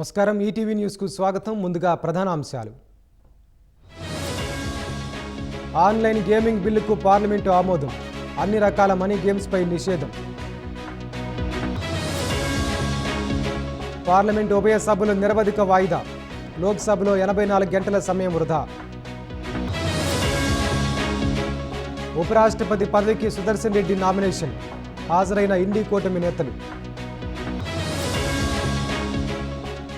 నమస్కారం ETV news కు స్వాగతం. ముందుగా ప్రధాన అంశాలు. ఆన్లైన్ గేమింగ్ బిల్లుకు పార్లమెంటు ఆమోదం. అన్ని రకాల మనీ గేమ్స్ పై నిషేధం. పార్లమెంటు ఉభయ సభలు నిరవధిక వాయిదా. లోక్సభలో 84 గంటల సమయం వృధా. ఉపరాష్ట్రపతి పదవికి సుదర్శన్ రెడ్డి నామినేషన్. హాజరైన ఇండి కూటమి నేతలు.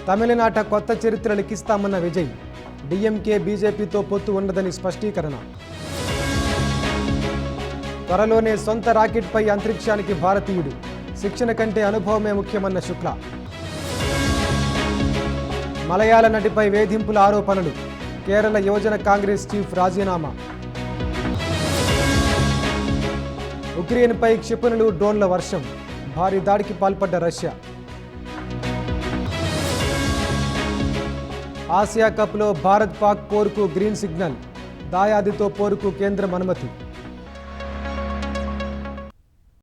తమిళనాట కొత్త చరిత్ర లిఖిస్తామన్న విజయ్. డిఎంకే బీజేపీతో పొత్తు ఉండదని స్పష్టీకరణ. త్వరలోనే సొంత రాకెట్పై అంతరిక్షానికి భారతీయుడు. శిక్షణ కంటే అనుభవమే ముఖ్యమన్న శుక్ల. మలయాళ నటిపై వేధింపుల ఆరోపణలు. కేరళ యువజన కాంగ్రెస్ చీఫ్ రాజీనామా. ఉక్రెయిన్పై క్షిపణులు, డ్రోన్ల వర్షం. భారీ దాడికి పాల్పడ్డ రష్యా. ఆసియా కప్లో భారత్ పాక్ పోరుకు గ్రీన్ సిగ్నల్. దాయాదితో పోరుకు కేంద్రం అనుమతి.